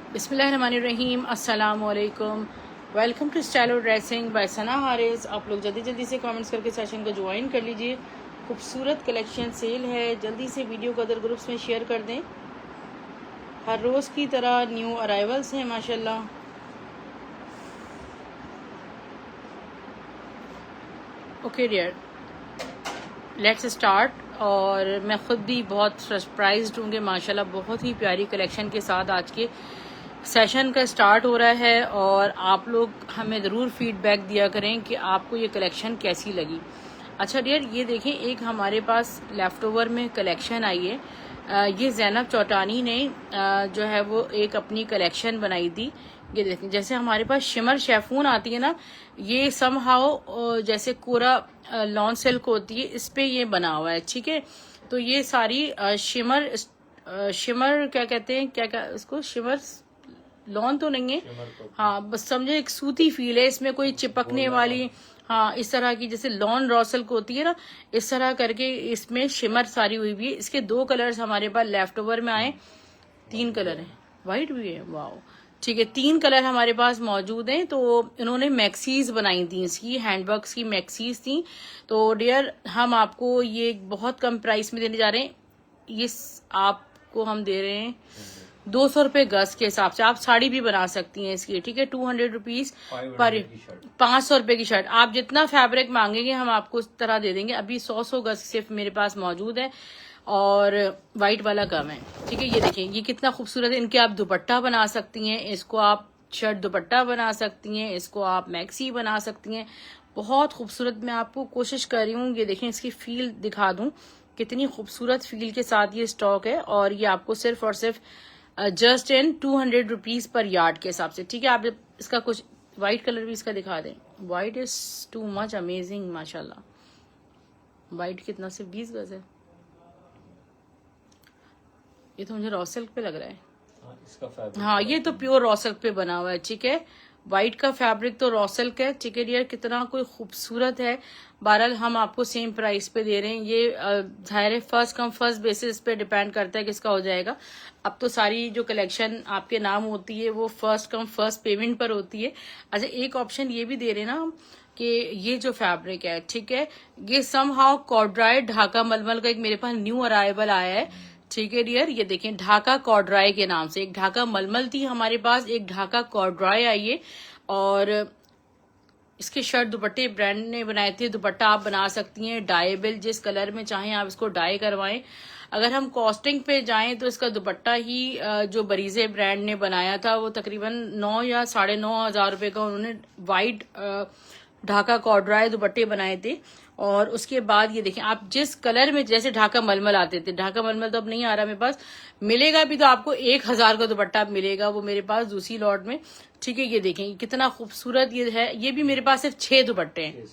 बिस्मिल्लाहिर्रहमानिर्रहीम, अस्सलाम वालेकुम। Welcome to style of dressing by Sana Haris. आप लोग जल्दी जल्दी से कमेंट्स करके सेशन को ज्वाइन कर लीजिए। खूबसूरत कलेक्शन सेल है, जल्दी से वीडियो को अदर ग्रुप्स में शेयर कर दें। हर रोज़ की तरह न्यू अराइवल्स हैं माशाल्लाह। Okay dear, let's start. और मैं ख़ुद भी बहुत सरप्राइज्ड हूँ कि माशाल्लाह बहुत ही प्यारी कलेक्शन के साथ आज के सेशन का स्टार्ट हो रहा है। और आप लोग हमें ज़रूर फीडबैक दिया करें कि आपको ये कलेक्शन कैसी लगी। अच्छा डियर, ये देखें, एक हमारे पास लेफ़्ट ओवर में कलेक्शन आई है। ये ज़ैनब चौटानी ने जो है वो एक अपनी कलेक्शन बनाई थी। ये देखें, जैसे हमारे पास शिमर शेफून आती है ना, ये समहाउ जैसे कोरा लॉन सिल्क होती है, इस पे ये बना हुआ है। ठीक है, तो ये सारी शिमर शिमर क्या कहते हैं, क्या इसको शिमर लॉन तो नहीं है, हाँ बस समझे एक सूती फील है इसमें, कोई चिपकने वाली, हाँ इस तरह की जैसे लॉन रॉ सिल्क होती है ना, इस तरह करके इसमें शिमर सारी हुई भी है। इसके 2 कलर्स हमारे पास लेफ्ट ओवर में आए, 3 कलर हैं, वाइट भी है, वाओ। ठीक है, 3 कलर हमारे पास मौजूद हैं। तो इन्होंने मैक्सीज बनाई थी, इसकी हैंडवर्क्स की मैक्सीज थी। तो डियर, हम आपको ये बहुत कम प्राइस में देने जा रहे हैं। ये आपको हम दे रहे हैं 200 रुपए गज के हिसाब से। आप साड़ी भी बना सकती हैं इसकी। ठीक है, 200 रुपीज पर 500 रुपए की शर्ट। आप जितना फैब्रिक मांगेंगे हम आपको उस तरह दे देंगे। अभी 100 गज सिर्फ मेरे पास मौजूद है और वाइट वाला कम है। ठीक है, ये देखिए ये कितना खूबसूरत है। इनके आप दुपट्टा बना सकती हैं, इसको आप शर्ट दुपट्टा बना सकती हैं, इसको आप मैक्सी बना सकती हैं। बहुत खूबसूरत, मैं आपको कोशिश कर रही हूँ। ये देखें, इसकी फील दिखा दूं, कितनी खूबसूरत फील के साथ ये स्टॉक है। और ये आपको सिर्फ और सिर्फ just in 200 rupees per yard के हिसाब से। ठीक है, आप इसका कुछ व्हाइट कलर भी इसका दिखा दें। White is too much amazing माशाल्लाह। व्हाइट कितना, सिर्फ 20 गज है। ये तो मुझे रॉ सिल्क पे लग रहा है। इसका फैब्रिक, हाँ ये तो प्योर रॉ सिल्क पे बना हुआ है। ठीक है, व्हाइट का फैब्रिक तो रॉ सिल्क है। ठीक है डियर, कितना कोई खूबसूरत है। बहरहाल हम आपको सेम प्राइस पे दे रहे हैं। ये जाहिर है फर्स्ट कम फर्स्ट बेसिस पे डिपेंड करता है किसका हो जाएगा। अब तो सारी जो कलेक्शन आपके नाम होती है वो फर्स्ट कम फर्स्ट पेमेंट पर होती है। अच्छा, एक ऑप्शन ये भी दे रहे हैं ना हम कि ये जो फैब्रिक है, ठीक है, ये समहाउ कॉर्ड्राइड ढाका मलमल का एक मेरे पास न्यू अराइवल आया है। ठीक है डियर, ये देखें, ढाका कॉर्ड्राई के नाम से। एक ढाका मलमल थी हमारे पास, एक ढाका कॉर्ड्राई आई है। और इसके शर्ट दुपट्टे ब्रांड ने बनाए थे। दुपट्टा आप बना सकती हैं डाइबल, जिस कलर में चाहें आप इसको डाई करवाएं। अगर हम कॉस्टिंग पे जाएं तो इसका दुपट्टा ही जो बरीजे ब्रांड ने बनाया था वो तकरीबन 9 या 9,500 रुपए का उन्होंने वाइट ढाका कॉर्ड्राई दुपट्टे बनाए थे। और उसके बाद ये देखें, आप जिस कलर में, जैसे ढाका मलमल आते थे, ढाका मलमल तो अब नहीं आ रहा मेरे पास, मिलेगा भी तो आपको 1,000 का दुपट्टा मिलेगा वो मेरे पास दूसरी लॉट में। ठीक है, ये देखें कितना खूबसूरत ये है। ये भी मेरे पास सिर्फ 6 दुपट्टे हैं,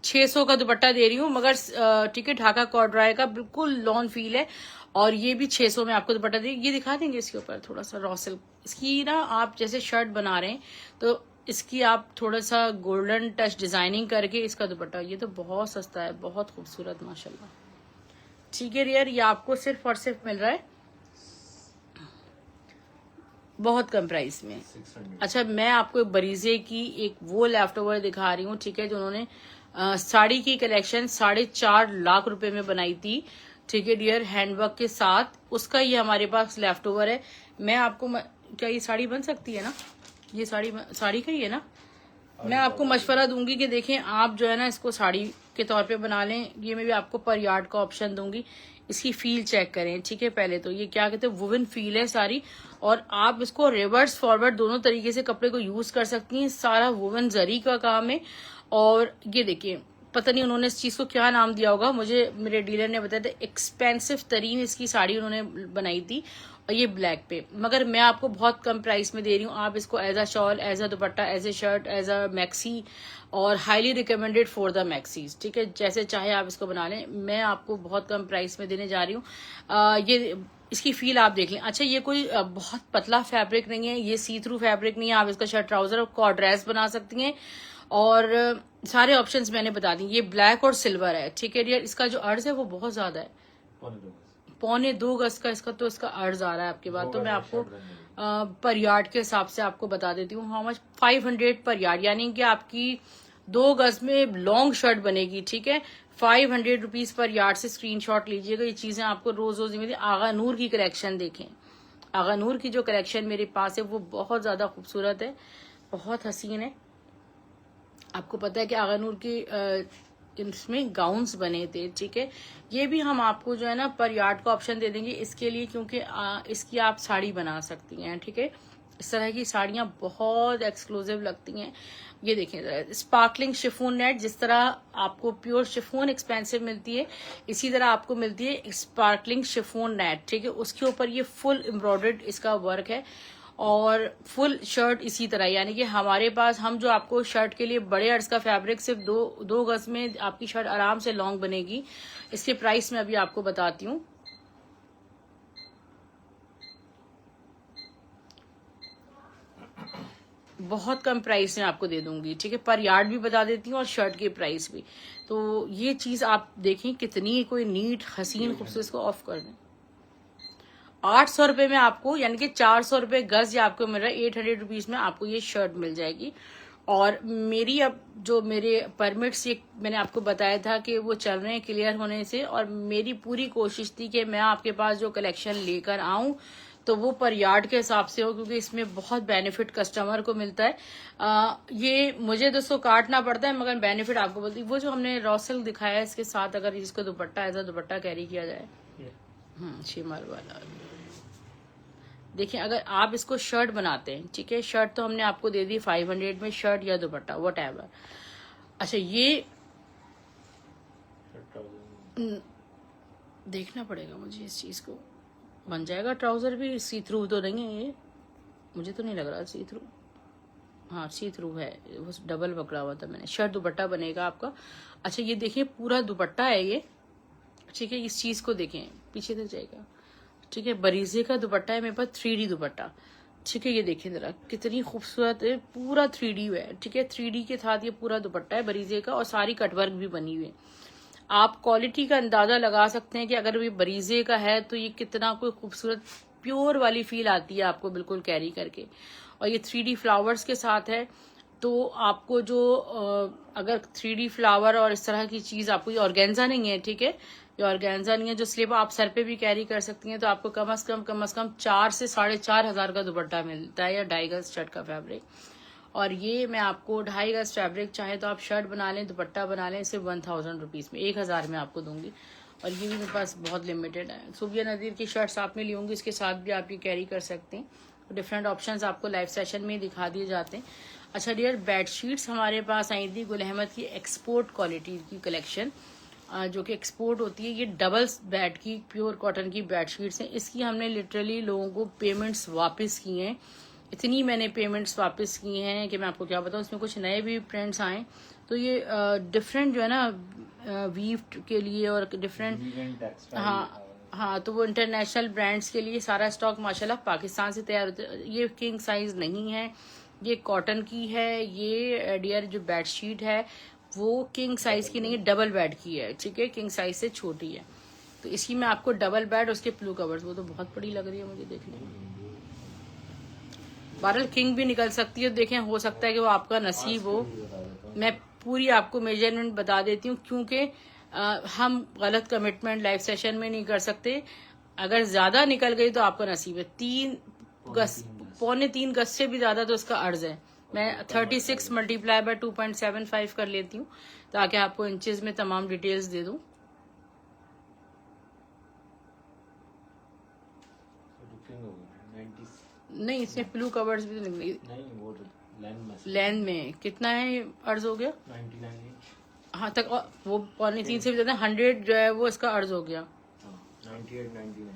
600 का दुपट्टा दे रही हूँ। मगर ठीक है, ढाका कॉर्ड्राई का बिल्कुल लॉन फील है। और ये भी 600 में आपको दुपट्टा दे। ये दिखा देंगे इसके ऊपर थोड़ा सा रॉ सिल्क। इसकी ना आप जैसे शर्ट बना रहे हैं तो इसकी आप थोड़ा सा गोल्डन टच डिजाइनिंग करके इसका दुपट्टा, ये तो बहुत सस्ता है, बहुत खूबसूरत माशाल्लाह। ठीक है यार, ये आपको सिर्फ और सिर्फ मिल रहा है बहुत कम प्राइस में। 600। अच्छा, मैं आपको बरीजे की एक वो लेफ्ट ओवर दिखा रही हूँ। ठीक है, जो उन्होंने साड़ी की कलेक्शन 4.5 लाख रुपए में बनाई थी। ठीक है डियर, हैंडवर्क के साथ, उसका ये हमारे पास लेफ्ट ओवर है। मैं आपको क्या ये साड़ी बन सकती है ना, ये साड़ी का ही है ना। मैं आपको मशवरा दूंगी कि देखें आप जो है ना इसको साड़ी के तौर पे बना लें। ये मैं भी आपको पर यार्ड का ऑप्शन दूंगी। इसकी फील चेक करें। ठीक है, पहले तो ये क्या कहते हैं, वुवन फील है सारी। और आप इसको रिवर्स फॉरवर्ड दोनों तरीके से कपड़े को यूज कर सकती हैं। सारा वुवन जरी का काम है। और ये देखिए, पता नहीं उन्होंने इस चीज को क्या नाम दिया होगा, मुझे मेरे डीलर ने बताया था। एक्सपेंसिव तरीन इसकी साड़ी उन्होंने बनाई थी, और ये ब्लैक पे। मगर मैं आपको बहुत कम प्राइस में दे रही हूँ। आप इसको as a shawl, as a dupatta, as a shirt, as a maxi, और highly recommended for the maxis. ठीक है, जैसे चाहे आप इसको बना लें। मैं आपको बहुत कम प्राइस में देने जा रही हूँ। ये इसकी फील आप देख लें। अच्छा, ये कोई बहुत पतला फैब्रिक नहीं है, ये सी थ्रू फैब्रिक नहीं है। आप इसका शर्ट ट्राउजर और कॉर्ड ड्रेस बना सकती हैं। और सारे ऑप्शंस मैंने बता दी। ये ब्लैक और सिल्वर है। ठीक है डियर, इसका जो अर्ज है वो बहुत ज्यादा है, 1.25 गज का इसका तो इसका अर्ज आ रहा है आपके पास। तो मैं आपको पर यार्ड के हिसाब से आपको बता देती हूँ हाउ मच 500 पर यार्ड, यानी कि आपकी 2 गज में लॉन्ग शर्ट बनेगी, ठीक है। 500 रुपीज पर यार्ड से स्क्रीनशॉट लीजिएगा। ये चीजें आपको रोज रोज मिलती। आगा नूर की कलेक्शन देखें, आगा नूर की जो कलेक्शन मेरे पास है वो बहुत ज्यादा खूबसूरत है, बहुत हसीन है। आपको पता है कि आगा नूर की इसमें गाउन्स बने थे, ठीक है। ये भी हम आपको जो है ना पर यार्ड का ऑप्शन दे देंगे इसके लिए, क्योंकि इसकी आप साड़ी बना सकती हैं, ठीक है। इस तरह की साड़ियां बहुत एक्सक्लूसिव लगती हैं। ये देखें स्पार्कलिंग शिफोन नेट, जिस तरह आपको प्योर शिफोन एक्सपेंसिव मिलती है, इसी तरह आपको मिलती है स्पार्कलिंग शिफोन नेट, ठीक है। उसके ऊपर ये फुल एम्ब्रॉयडर्ड इसका वर्क है और फुल शर्ट इसी तरह, यानी कि हमारे पास हम जो आपको शर्ट के लिए बड़े अर्ज का फैब्रिक सिर्फ दो गज में आपकी शर्ट आराम से लॉन्ग बनेगी। इसके प्राइस मैं अभी आपको बताती हूँ। बहुत कम प्राइस में आपको दे दूंगी, ठीक है। पर यार्ड भी बता देती हूँ और शर्ट के प्राइस भी। तो ये चीज आप देखें कितनी कोई नीट हसीन खूबसूरत, इसको ऑफ कर दें। 800 रुपए में आपको, यानी कि 400 रुपए गज या आपको मिल रहा है 800 रुपीज में आपको ये शर्ट मिल जाएगी। और मेरी अब जो मेरे परमिट्स ये मैंने आपको बताया था कि वो चल रहे हैं क्लियर होने से, और मेरी पूरी कोशिश थी कि मैं आपके पास जो कलेक्शन लेकर आऊं तो वो पर यार्ड के हिसाब से हो, क्योंकि इसमें बहुत बेनिफिट कस्टमर को मिलता है। ये मुझे दोस्तों काटना पड़ता है मगर बेनिफिट आपको बोलती। वो जो हमने रॉसल दिखाया है इसके साथ अगर इसको दुपट्टा ऐसा दुपट्टा कैरी किया जाए, शिमर वाला, देखिए अगर आप इसको शर्ट बनाते हैं, ठीक है, शर्ट तो हमने आपको दे दी 500 में, शर्ट या दुपट्टा वट एवर। अच्छा ये देखना पड़ेगा मुझे इस चीज को, बन जाएगा ट्राउजर भी। सी थ्रू तो नहीं है ये, मुझे तो नहीं लग रहा सी थ्रू। हाँ सी थ्रू है, वो डबल पकड़ा हुआ था मैंने। शर्ट दुपट्टा बनेगा आपका। अच्छा ये देखिए पूरा दुपट्टा है ये, ठीक है। इस चीज को देखें पीछे तक जाएगा, ठीक है। बरीजे का दुपट्टा है मेरे पास, 3D दुपट्टा, ठीक है। ये देखिए जरा कितनी खूबसूरत है, पूरा 3D है, ठीक है। 3D के साथ ये पूरा दुपट्टा है बरीजे का और सारी कटवर्क भी बनी हुई है। आप क्वालिटी का अंदाजा लगा सकते हैं कि अगर ये बरीजे का है तो ये कितना कोई खूबसूरत प्योर वाली फील आती है आपको बिल्कुल कैरी करके। और ये 3D फ्लावर्स के साथ है, तो आपको जो अगर 3D फ्लावर और इस तरह की चीज आपको, ये ऑर्गेन्जा नहीं है, ठीक है, ये ऑर्गेन्जा नहीं है, जो स्लीव आप सर पे भी कैरी कर सकती हैं, तो आपको कम से कम 4 से 4,500 का दुपट्टा मिलता है या 2.5 गज शर्ट का फैब्रिक। और ये मैं आपको 2.5 गज फैब्रिक चाहे तो आप शर्ट बना लें दुपट्टा बना लें सिर्फ 1000 रुपीज में, 1000 में आपको दूंगी। और ये भी मेरे पास बहुत लिमिटेड है। सुबिया नदीर की शर्ट्स आप में लूंगी, इसके साथ भी आप ये कैरी कर सकते हैं। डिफरेंट ऑप्शंस आपको लाइव सेशन में दिखा दिए जाते हैं। अच्छा डियर, बेडशीट्स हमारे पास आई थी गुल अहमद की एक्सपोर्ट क्वालिटी की कलेक्शन, जो कि एक्सपोर्ट होती है। ये डबल बेड की प्योर कॉटन की बेडशीट्स हैं। इसकी हमने लिटरली लोगों को पेमेंट्स वापस की हैं, इतनी मैंने पेमेंट्स वापस की हैं कि मैं आपको क्या बताऊं। इसमें कुछ नए भी प्रिंट्स आए, तो ये डिफरेंट जो है ना वीव के लिए और डिफरेंट, हाँ तो वो इंटरनेशनल ब्रांड्स के लिए सारा स्टॉक माशाल्लाह पाकिस्तान से तैयार होता है। ये किंग साइज नहीं है, ये कॉटन की है। ये डियर जो बेडशीट है वो किंग साइज की नहीं है, डबल बेड की है, ठीक है, किंग साइज से छोटी है। तो इसकी मैं आपको डबल बेड, उसके पिलो कवर्स, वो तो बहुत बड़ी लग रही है मुझे देखने में। बहरहाल किंग भी निकल सकती है, देखें हो सकता है कि वो आपका नसीब हो। मैं पूरी आपको मेजरमेंट बता देती हूँ, क्योंकि हम गलत कमिटमेंट लाइव सेशन में नहीं कर सकते। अगर ज्यादा निकल गई तो आपका नसीब है। 3 गज, 3.25 गज से भी ज्यादा तो इसका अर्ज है। मैं 36 मल्टीप्लाई बाय 2.75 कर लेती हूँ ताकि आपको इंचेस में तमाम डिटेल्स दे दूं। नहीं इसमें ब्लू कवर्स भी तो निकली नहीं, वो लेंथ में कितना है अर्ज हो गया 99 इंच। हाँ तक वो 3.25 से भी ज्यादा 100 जो है वो इसका अर्ज हो गया 98 99,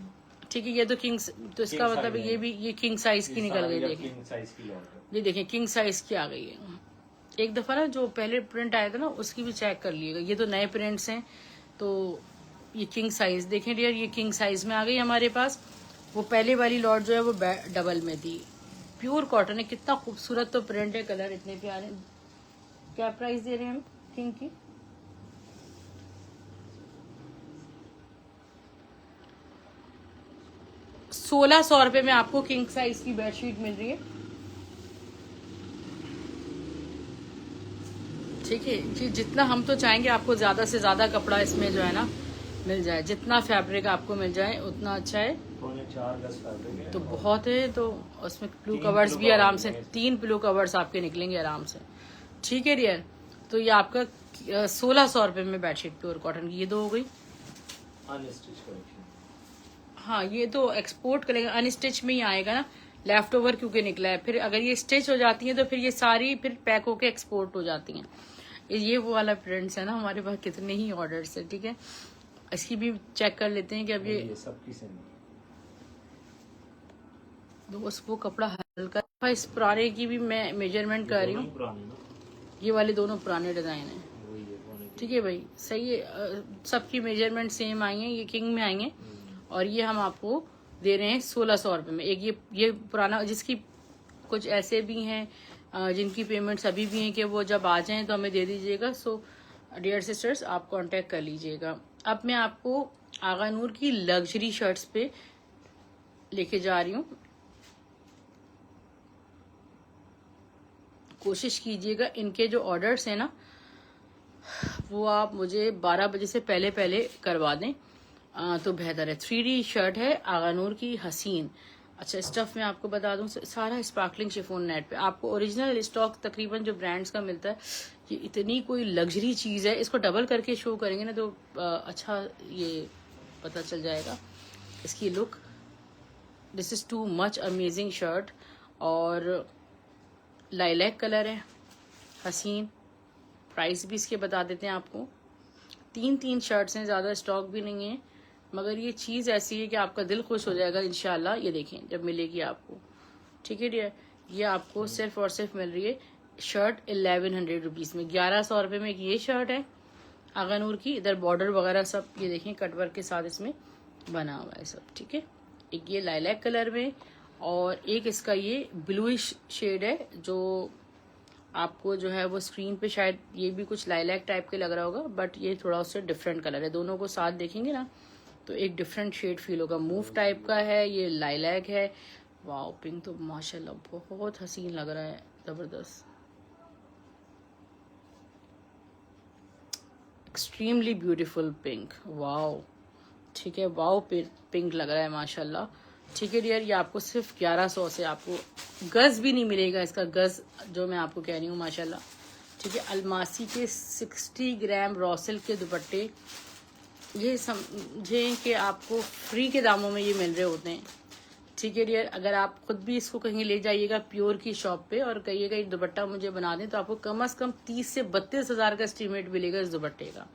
ठीक है। ये तो किंग, तो इसका मतलब ये भी ये किंग साइज की निकल गई। देखिए ये देखिए किंग साइज की आ गई है। एक दफा ना जो पहले प्रिंट आया था ना उसकी भी चेक कर लिएगा, ये तो नए प्रिंट्स हैं। तो ये किंग साइज देखें डियर, ये किंग साइज में आ गई हमारे पास। वो पहले वाली लॉट जो है वो डबल में थी। प्योर कॉटन है, कितना खूबसूरत तो प्रिंट है, कलर इतने प्यारे। क्या प्राइस दे रहे हैं हम किंग की? 1600 रुपये में आपको किंग साइज की बेडशीट मिल रही है। ठीक है जी, जितना हम तो चाहेंगे आपको ज्यादा से ज्यादा कपड़ा इसमें जो है ना मिल जाए, जितना फैब्रिक आपको मिल जाए उतना अच्छा है। 4 गज फैब्रिक है तो बहुत है, तो उसमें पिलो कवर्स भी आराम से 3 पिलो कवर्स आपके निकलेंगे आराम से। ठीक है डियर, तो ये आपका 1600 रुपये में बेडशीट प्योर कॉटन की ये दो हो गई। अनस्टिच कलेक्शन, हाँ ये तो एक्सपोर्ट करेगा, अनस्टिच में ही आएगा ना, लेफ्ट ओवर क्योंकि निकला है। फिर अगर ये स्टिच हो जाती है तो फिर ये सारी फिर पैक होके एक्सपोर्ट हो जाती हैं। ये वो वाला प्रिंट्स है ना, हमारे पास कितने ही ऑर्डर्स है। ठीक है, इसकी भी चेक कर लेते हैं कि अब ये सबकी सेम दोस्त वो कपड़ा हल्का। इस पुराने की भी मैं मेजरमेंट कर रही हूँ, ये वाले दोनों पुराने डिजाइन है। ठीक है भाई, सही है, सबकी मेजरमेंट सेम आई है, ये किंग में आई है और ये हम आपको दे रहे हैं 1600 रुपये में। एक ये पुराना, जिसकी कुछ ऐसे भी हैं जिनकी पेमेंट्स अभी भी हैं कि वो जब आ जाएं तो हमें दे दीजिएगा। सो डियर सिस्टर्स, आप कांटेक्ट कर लीजिएगा। अब मैं आपको आगा नूर की लग्जरी शर्ट्स पे लेके जा रही हूँ। कोशिश कीजिएगा इनके जो ऑर्डर्स हैं ना वो आप मुझे 12 बजे से पहले पहले करवा दें तो बेहतर है। 3D शर्ट है आगा नूर की हसीन। अच्छा, स्टफ में आपको बता दूं, सारा स्पार्कलिंग शिफॉन नेट पे आपको ओरिजिनल स्टॉक तकरीबन जो ब्रांड्स का मिलता है। ये इतनी कोई लग्जरी चीज है, इसको डबल करके शो करेंगे ना तो अच्छा ये पता चल जाएगा इसकी look. This is too much amazing shirt और लाइलैक कलर है, हसीन। प्राइस भी इसके बता देते हैं आपको। 3 शर्ट्स हैं, ज़्यादा स्टॉक भी नहीं है, मगर ये चीज़ ऐसी है कि आपका दिल खुश हो जाएगा इंशाल्लाह। ये देखें जब मिलेगी आपको। ठीक है डियर, ये आपको सिर्फ और सिर्फ मिल रही है शर्ट 1100 रुपीज़ में। 1100 रुपये में एक ये शर्ट है आगा नूर की। इधर बॉर्डर वगैरह सब ये देखें कटवर्क के साथ इसमें बना हुआ है सब। ठीक है, एक ये लाइलैक कलर में और एक इसका ये ब्लूइश शेड है जो आपको जो है वो स्क्रीन पे शायद ये भी कुछ लाइलैक टाइप के लग रहा होगा, बट ये थोड़ा उससे डिफरेंट कलर है। दोनों को साथ देखेंगे ना तो एक डिफरेंट शेड फील होगा। मूव टाइप का है, ये लाइलैक है। वाओ, पिंक तो माशाल्लाह बहुत हसीन लग रहा है, जबरदस्त, एक्सट्रीमली ब्यूटीफुल पिंक। वाओ, ठीक है, वाओ पिंक लग रहा है माशाल्लाह। ठीक है डियर, ये आपको सिर्फ 1100 से, आपको गज भी नहीं मिलेगा इसका, गज जो मैं आपको कह रही हूँ माशाल्लाह। ठीक है, अलमासी के 60 ग्राम रॉसल के दुपट्टे, ये समझें कि आपको फ्री के दामों में ये मिल रहे होते हैं। ठीक है डियर, अगर आप खुद भी इसको कहीं ले जाइएगा प्योर की शॉप पे और कहिएगा ये दुपट्टा मुझे बना दें तो आपको कम से कम 30 से 32 हज़ार का एस्टीमेट मिलेगा इस दुपट्टे का।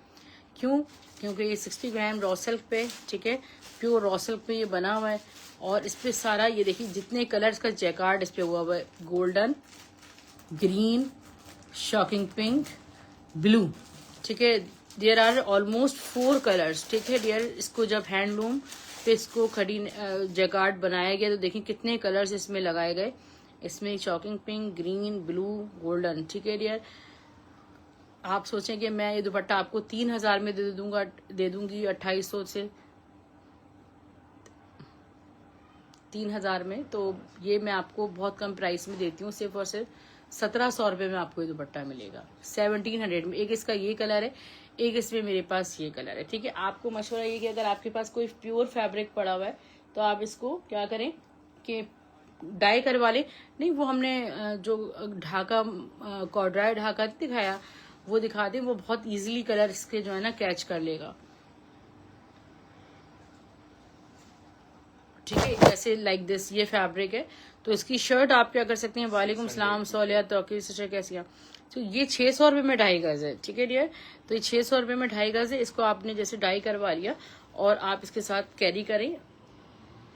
क्यों? क्योंकि ये 60 ग्राम रॉ सिल्क पे, ठीक है, प्योर रॉ सिल्क पे ये बना हुआ है और इस पे सारा ये देखिए जितने कलर्स का जैकार्ड इस पे हुआ है, golden, green, shocking pink, blue. ठीक है, देयर आर ऑलमोस्ट 4 कलर्स। ठीक है डियर, इसको जब हैंडलूम पे इसको खड़ी जैकार्ड बनाया गया तो देखिए कितने कलर्स इसमें लगाए गए। इसमें shocking pink, green, blue, golden. ठीक है डियर, आप सोचें कि मैं ये दुपट्टा आपको 3000 में दे दूंगी 2800 से 3000 में, तो ये मैं आपको बहुत कम प्राइस में देती हूँ। सिर्फ और सिर्फ 1700 रुपये में आपको ये दुपट्टा मिलेगा 1700 में। एक इसका ये कलर है, एक इसमें मेरे पास ये कलर है। ठीक है, आपको मशवरा ये कि अगर आपके पास कोई प्योर फैब्रिक पड़ा हुआ है तो आप इसको क्या करें कि डाई करवा लें। नहीं, वो हमने जो ढाका कॉर्ड्राई ढाका दिखाया वो दिखा दें, वो बहुत इजीली कलर इसके जो है ना कैच कर लेगा। ठीक है, जैसे लाइक दिस ये फैब्रिक है तो इसकी शर्ट आप क्या कर सकते हैं। वालेकुम सलाम सोलिया, तो सिस्टर कैसी हैं? तो ये 600 रुपये में 2.5 गज है। ठीक है डियर, तो ये 600 रुपये में 2.5 गज है। इसको आपने जैसे डाई करवा लिया और आप इसके साथ कैरी करें।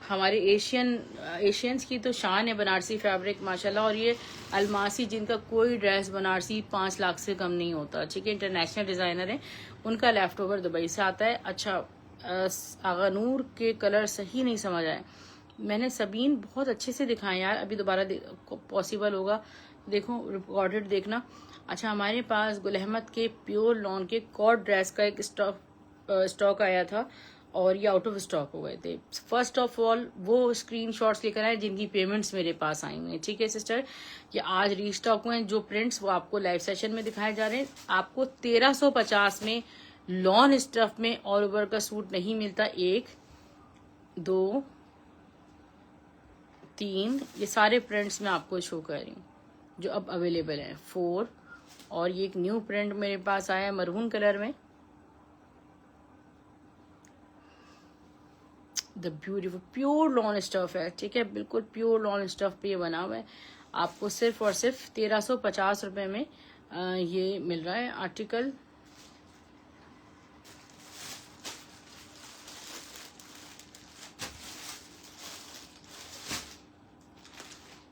हमारे एशियंस की तो शान है बनारसी फैब्रिक माशाल्लाह। और ये अलमासी जिनका कोई ड्रेस बनारसी 5 लाख से कम नहीं होता। ठीक है, इंटरनेशनल डिजाइनर है, उनका लेफ्ट ओवर दुबई से आता है। अच्छा, आगा नूर के कलर सही नहीं समझ आए, मैंने सबीन बहुत अच्छे से दिखाए यार, अभी दोबारा पॉसिबल होगा, देखो रिकॉर्डेड देखना। अच्छा, हमारे पास गुल अहमद के प्योर लॉन के कॉट ड्रेस का एक स्टॉक आया था और ये आउट ऑफ स्टॉक हो गए थे। फर्स्ट ऑफ ऑल वो स्क्रीनशॉट्स लेकर आए जिनकी पेमेंट्स मेरे पास आई हुई हैं, ठीक है सिस्टर। ये आज रीस्टॉक हुए हैं जो प्रिंट्स, वो आपको लाइव सेशन में दिखाए जा रहे हैं। आपको 1350 में लॉन स्टफ में ऑल ओवर का सूट नहीं मिलता। 1 2 3 ये सारे प्रिंट्स मैं आपको शो कर रही हूँ जो अब अवेलेबल हैं। 4 और ये एक न्यू प्रिंट मेरे पास आया है मरून कलर में, the beautiful pure lawn stuff है, ठीक है, बिल्कुल प्योर लॉन स्टफ पे ये बना हुआ है। आपको सिर्फ और सिर्फ 1350 रुपए में ये मिल रहा है आर्टिकल।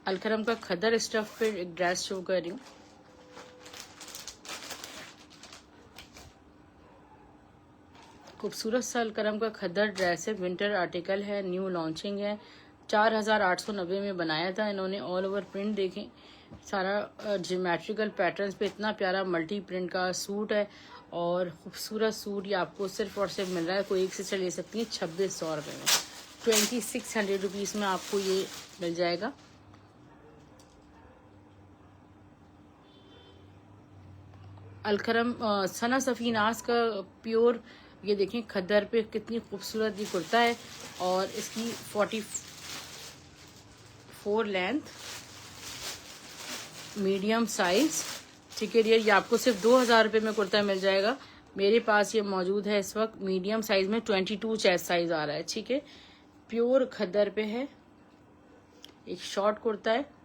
अलकरम का खदर स्टफ पे एक ड्रेस शो कर रही हूँ। खूबसूरत सा अलकरम का खदर ड्रेस है, विंटर आर्टिकल है, न्यू लॉन्चिंग है। 4890 में बनाया था इन्होंने। ऑल ओवर प्रिंट देखें, सारा ज्योमेट्रिकल पैटर्न्स पे इतना प्यारा मल्टी प्रिंट का सूट है और खूबसूरत सूट ये आपको सिर्फ और सिर्फ मिल रहा है, कोई एक सिस्टर ले सकती है 2600 रुपये में। 2600 रुपीज़ में आपको ये मिल जाएगा। अलकरम सना सफीनास का प्योर, ये देखें खद्दर पे कितनी खूबसूरत ये कुर्ता है और इसकी 44 लेंथ, मीडियम साइज, ठीक है डियर। ये आपको सिर्फ 2000 रुपये में कुर्ता मिल जाएगा। मेरे पास ये मौजूद है इस वक्त मीडियम साइज में, 22 चेस्ट साइज आ रहा है, ठीक है। प्योर खद्दर पे है, एक शॉर्ट कुर्ता है।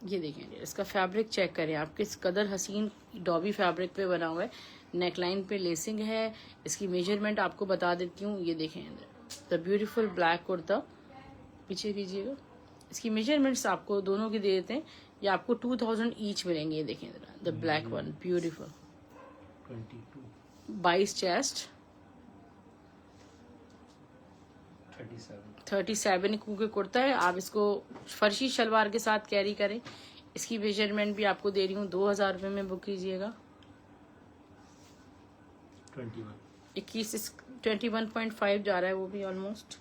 ये देखें इसका फैब्रिक चेक करें आप, किस कदर हसीन डॉबी फैब्रिक पे बना हुआ है। नेकलाइन पे लेसिंग है। इसकी मेजरमेंट आपको बता देती हूँ, ये देखें द ब्यूटीफुल ब्लैक कुर्ता, पीछे कीजिएगा। इसकी मेजरमेंट्स आपको दोनों की दे देते हैं। ये आपको 2000 ईच मिलेंगे। ये देखें the black one, beautiful 22 chest, 37 क्योंकि कुर्ता है। आप इसको फर्शी शलवार के साथ कैरी करें। इसकी मेजरमेंट भी आपको दे रही हूँ, 2000 रुपये में बुक कीजिएगा। 21.5 जा रहा है वो भी ऑलमोस्ट,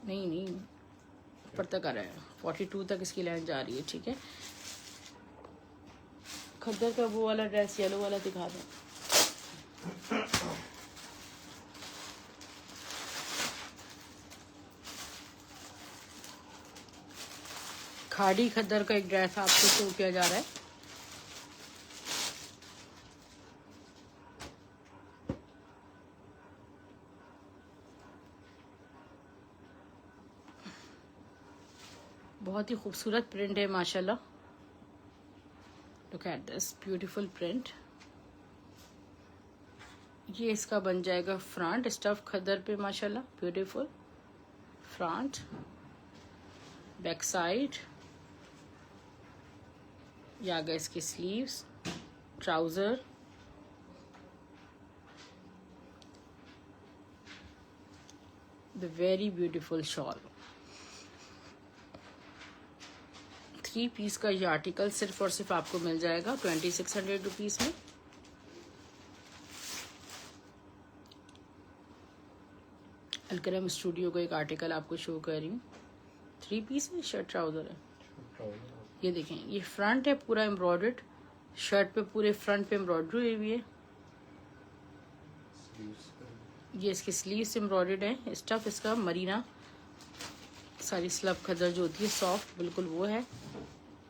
नहीं ऊपर तक आ रहा है, 42 तक इसकी लाइन जा रही है, ठीक है। खद्दर का वो वाला ड्रेस येलो वाला दिखा दें। खाड़ी खद्दर का एक ड्रेस आपको शो किया जा रहा है। बहुत ही खूबसूरत प्रिंट है माशाल्लाह। Look at this beautiful print. ये इसका बन जाएगा फ्रंट स्टफ खद्दर पे माशाल्लाह, ब्यूटीफुल फ्रंट, बैक साइड, ये आ गए इसके sleeves, trouser, the very beautiful shawl. 3 piece का ये आर्टिकल सिर्फ और सिर्फ आपको मिल जाएगा 2600 रुपीज में। अलकरम स्टूडियो का एक आर्टिकल आपको शो कर रही हूँ। 3 पीस में शर्ट ट्राउजर है। ये देखें, ये फ्रंट है पूरा एम्ब्रॉयडर्ड, शर्ट पे पूरे फ्रंट पे एम्ब्रॉयडरी हुई है। ये इसके स्लीव्स एम्ब्रॉयडर्ड है। स्टफ इसका मरीना, सारी स्लब खद्दर जो होती है सॉफ्ट, बिल्कुल वो है।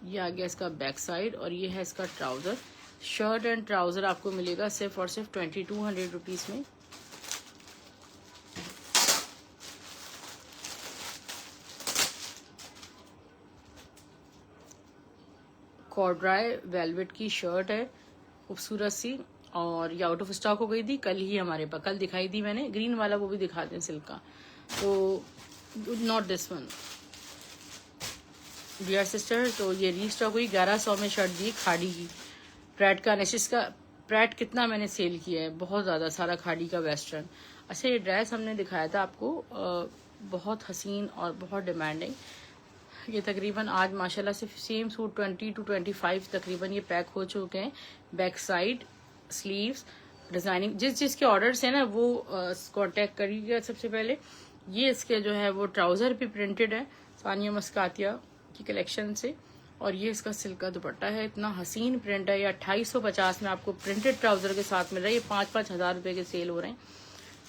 ये आ गया इसका बैक साइड और ये है इसका ट्राउजर। शर्ट एंड ट्राउजर आपको मिलेगा सिर्फ और सिर्फ 2200 रुपीज में। कॉर्ड्राई वेलवेट की शर्ट है खूबसूरत सी, और ये आउट ऑफ स्टॉक हो गई थी कल ही हमारे पास, कल दिखाई दी मैंने। ग्रीन वाला वो भी दिखा दें सिल्क का, तो not this one dear sister. तो ये रीस्टॉक हुई, 1100 में शर्ट दी खाड़ी की, प्रैट का नेशिस का। प्रैट कितना मैंने सेल किया है, बहुत ज़्यादा सारा खाड़ी का वेस्टर्न। अच्छा ये ड्रेस हमने दिखाया था आपको, बहुत हसीन और बहुत डिमांडिंग। ये तकरीबन आज माशाल्लाह से सेम सूट 20 to 25 तकरीबन ये पैक हो चुके हैं। बैक साइड, स्लीव्स, डिज़ाइनिंग जिस जिसके ऑर्डर्स हैं ना वो कांटेक्ट करिएगा। सबसे पहले ये इसके जो है वो ट्राउज़र भी प्रिंटेड है सानिया मस्कातिया की कलेक्शन से, और ये इसका सिल्क का दुपट्टा है। इतना हसीन प्रिंट है। ये 2850 में आपको प्रिंटेड ट्राउज़र के साथ मिल रहा है। ये 5-5 हज़ार रुपये के सेल हो रहे हैं,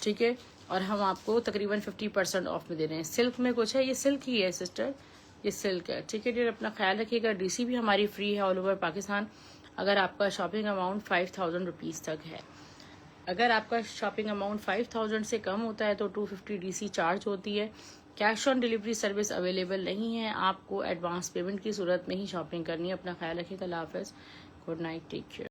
ठीक है, और हम आपको तकरीबन 50% ऑफ में दे रहे हैं। सिल्क में कुछ है, ये सिल्क ही है सिस्टर, ये सिल्क है, ठीक है डियर। अपना ख्याल रखिएगा। डीसी भी हमारी फ्री है ऑल ओवर पाकिस्तान अगर आपका शॉपिंग अमाउंट 5000 रुपीज़ तक है। अगर आपका शॉपिंग अमाउंट 5000 से कम होता है तो 250 डीसी चार्ज होती है। Cash on delivery service available नहीं है, आपको एडवांस पेमेंट की सूरत में ही शॉपिंग करनी है। अपना ख्याल रखिएगा। अल्लाह हाफ़िज़, गुड नाइट, टेक केयर।